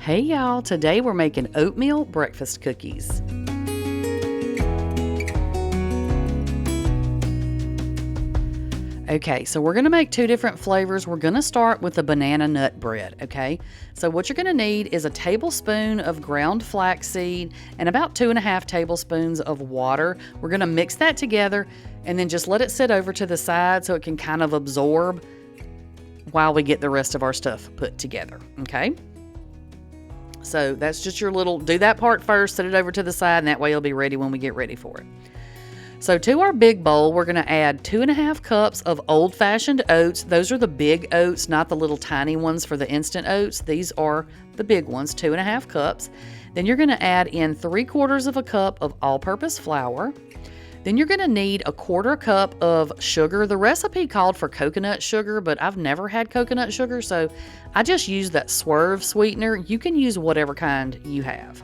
Hey y'all, today we're making oatmeal breakfast cookies. Okay, so we're going to make two different flavors. We're going to start with the banana nut bread, okay? So what you're going to need is a tablespoon of ground flaxseed and about 2.5 tablespoons of water. We're going to mix that together and then just let it sit over to the side so it can kind of absorb while we get the rest of our stuff put together, okay? So that's just your little, do that part first, set it over to the side, and that way it'll be ready when we get ready for it. So to our big bowl, we're going to add 2.5 cups of old-fashioned oats. Those are the big oats, not the little tiny ones for the instant oats. These are the big ones, 2.5 cups. Then you're going to add in 3/4 cup of all-purpose flour. Then you're going to need 1/4 cup of sugar. The recipe called for coconut sugar, but I've never had coconut sugar, so I just use that Swerve sweetener. You can use whatever kind you have.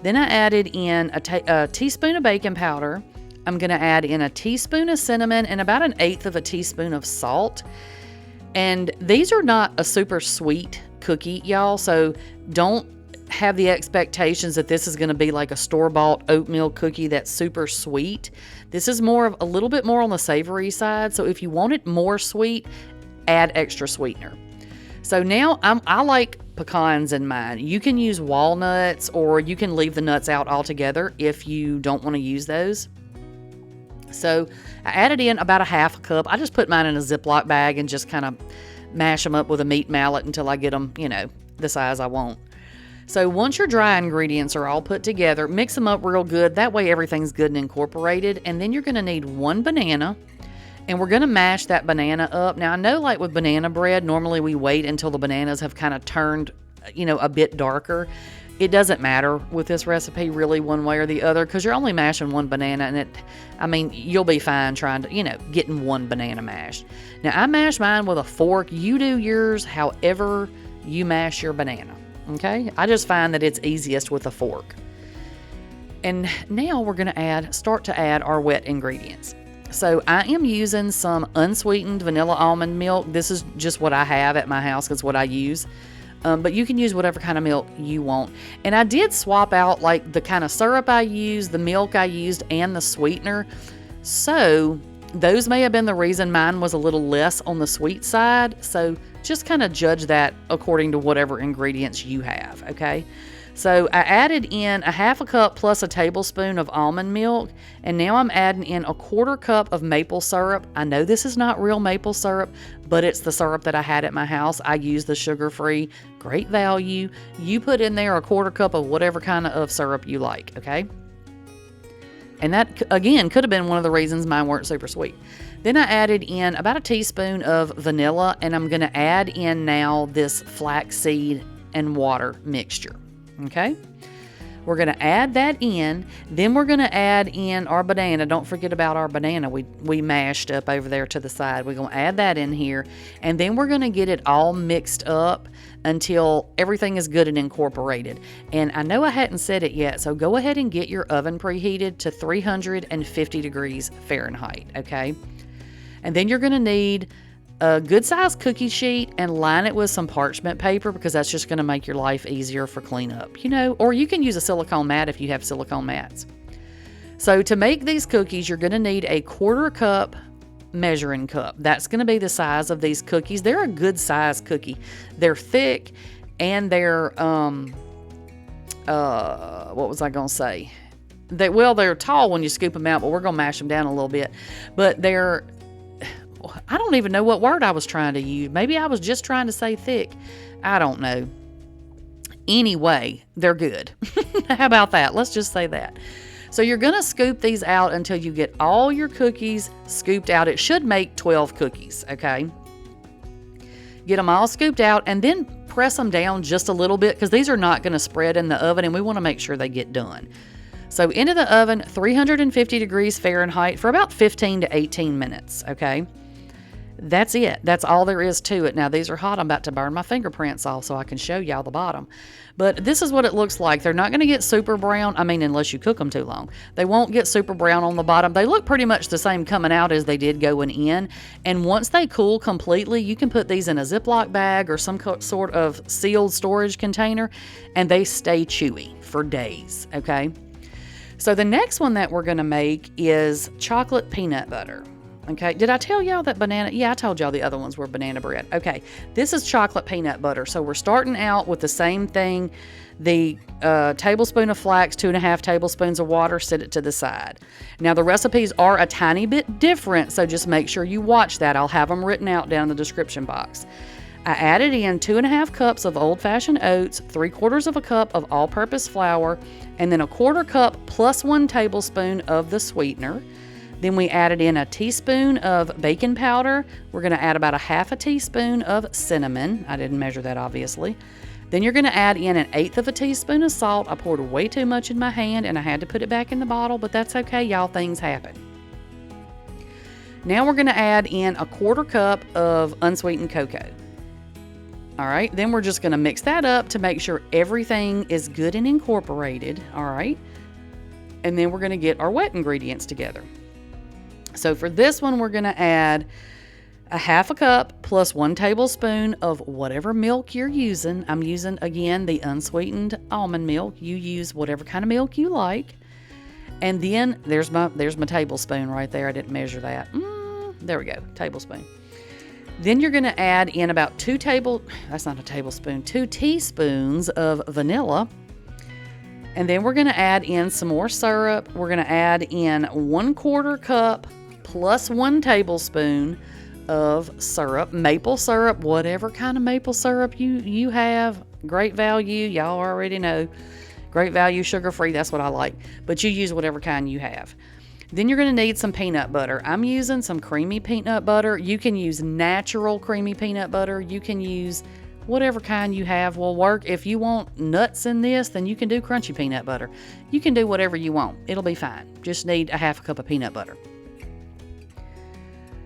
Then I added in a teaspoon of baking powder. I'm going to add in a teaspoon of cinnamon and about 1/8 teaspoon of salt. And these are not a super sweet cookie, y'all, so don't have the expectations that this is going to be like a store-bought oatmeal cookie that's super sweet. This is more of a little bit more on the savory side, so if you want it more sweet, add extra sweetener. So now I like pecans in mine. You can use walnuts or you can leave the nuts out altogether if you don't want to use those. So I added in about 1/2 cup. I just put mine in a Ziploc bag and just kind of mash them up with a meat mallet until I get them, the size I want. So once your dry ingredients are all put together, mix them up real good. That way everything's good and incorporated. And then you're going to need 1 banana. And we're going to mash that banana up. Now I know like with banana bread, normally we wait until the bananas have kind of turned, a bit darker. It doesn't matter with this recipe really one way or the other because you're only mashing 1 banana and you'll be fine trying to, getting 1 banana mashed. Now I mash mine with a fork. You do yours however you mash your banana. Okay, I just find that it's easiest with a fork. And now we're going to start to add our wet ingredients. So I am using some unsweetened vanilla almond milk. This is just what I have at my house. It's what I use. But you can use whatever kind of milk you want. And I did swap out like the kind of syrup I used, the milk I used, and the sweetener. So those may have been the reason mine was a little less on the sweet side. So just kind of judge that according to whatever ingredients you have, okay? So I added in 1/2 cup plus a tablespoon of almond milk, and now I'm adding in 1/4 cup of maple syrup. I know this is not real maple syrup, but it's the syrup that I had at my house. I use the sugar-free, great value. You put in there 1/4 cup of whatever kind of syrup you like, okay? And that, again, could have been one of the reasons mine weren't super sweet. Then I added in about 1 teaspoon of vanilla, and I'm going to add in now this flaxseed and water mixture. Okay, we're going to add that in. Then we're going to add in our banana. Don't forget about our banana we mashed up over there to the side. We're going to add that in here, and then we're going to get it all mixed up until everything is good and incorporated. And I know I hadn't said it yet, so go ahead and get your oven preheated to 350 degrees Fahrenheit, okay? And then you're going to need a good sized cookie sheet and line it with some parchment paper because that's just going to make your life easier for cleanup, or you can use a silicone mat if you have silicone mats. So to make these cookies, you're going to need a 1/4 cup measuring cup. That's going to be the size of these cookies. They're a good size cookie. They're thick and they're, what was I going to say? They're tall when you scoop them out, but we're going to mash them down a little bit. But I don't even know what word I was trying to use. Maybe I was just trying to say thick. I don't know. Anyway, they're good. How about that? Let's just say that. So you're going to scoop these out until you get all your cookies scooped out. It should make 12 cookies, okay? Get them all scooped out and then press them down just a little bit because these are not going to spread in the oven and we want to make sure they get done. So into the oven, 350 degrees Fahrenheit for about 15 to 18 minutes, okay? That's it. That's all there is to it. Now, these are hot. I'm about to burn my fingerprints off so I can show y'all the bottom. But this is what it looks like. They're not going to get super brown. I mean, unless you cook them too long. They won't get super brown on the bottom. They look pretty much the same coming out as they did going in. And once they cool completely, you can put these in a Ziploc bag or some sort of sealed storage container, and they stay chewy for days, okay? So the next one that we're going to make is chocolate peanut butter. Okay, did I tell y'all that banana? Yeah, I told y'all the other ones were banana bread. Okay, this is chocolate peanut butter. So we're starting out with the same thing. The tablespoon of flax, 2.5 tablespoons of water, set it to the side. Now the recipes are a tiny bit different, so just make sure you watch that. I'll have them written out down in the description box. I added in 2.5 cups of old-fashioned oats, 3/4 of a cup of all-purpose flour, and then 1/4 cup plus 1 tablespoon of the sweetener. Then we added in a teaspoon of baking powder. We're going to add about 1/2 teaspoon of cinnamon. I didn't measure that, obviously. Then you're going to add in 1/8 teaspoon of salt. I poured way too much in my hand and I had to put it back in the bottle, but that's okay, y'all. Things happen. Now we're going to add in 1/4 cup of unsweetened cocoa. All right, then we're just going to mix that up to make sure everything is good and incorporated. All right, and then we're going to get our wet ingredients together. So for this one, we're going to add 1/2 cup plus 1 tablespoon of whatever milk you're using. I'm using, again, the unsweetened almond milk. You use whatever kind of milk you like. And then there's my tablespoon right there. I didn't measure that. There we go, tablespoon. Then you're going to add in about 2 teaspoons of vanilla. And then we're going to add in some more syrup. We're going to add in 1/4 cup plus 1 tablespoon of syrup, maple syrup, whatever kind of maple syrup you have. Great value, y'all already know. Great value, sugar-free, that's what I like. But you use whatever kind you have. Then you're going to need some peanut butter. I'm using some creamy peanut butter. You can use natural creamy peanut butter. You can use whatever kind you have will work. If you want nuts in this, then you can do crunchy peanut butter. You can do whatever you want. It'll be fine. Just need 1/2 cup of peanut butter.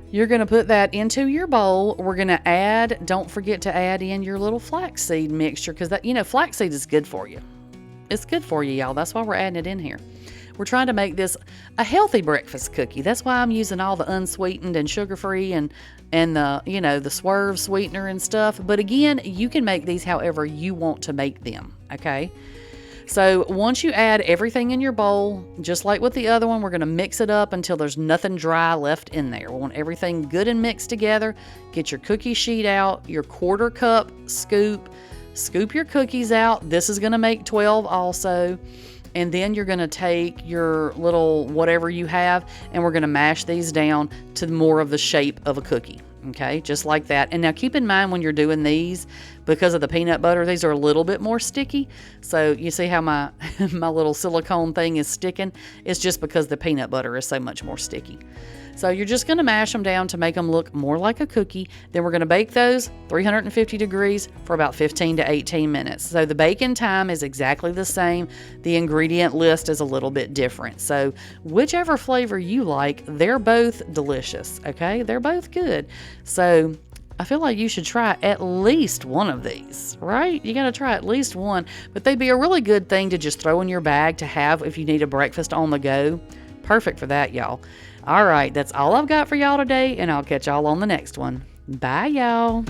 You're going to put that into your bowl. We're going to add, don't forget to add in your little flaxseed mixture, because that, flaxseed is good for you. It's good for you, y'all. That's why we're adding it in here. We're trying to make this a healthy breakfast cookie. That's why I'm using all the unsweetened and sugar-free and the, the swerve sweetener and stuff. But again, you can make these however you want to make them, okay? So once you add everything in your bowl, just like with the other one, we're going to mix it up until there's nothing dry left in there. We want everything good and mixed together. Get your cookie sheet out, your 1/4 cup scoop. Scoop your cookies out. This is going to make 12 also. And then you're going to take your little whatever you have, and we're going to mash these down to more of the shape of a cookie. Okay, just like that. And now keep in mind when you're doing these, because of the peanut butter, these are a little bit more sticky. So you see how my little silicone thing is sticking? It's just because the peanut butter is so much more sticky. So you're just going to mash them down to make them look more like a cookie. Then we're going to bake those 350 degrees for about 15 to 18 minutes. So the baking time is exactly the same. The ingredient list is a little bit different. So whichever flavor you like, they're both delicious, okay? They're both good. So I feel like you should try at least one of these, right? You got to try at least one. But they'd be a really good thing to just throw in your bag to have if you need a breakfast on the go. Perfect for that, y'all. All right, that's all I've got for y'all today, and I'll catch y'all on the next one. Bye, y'all.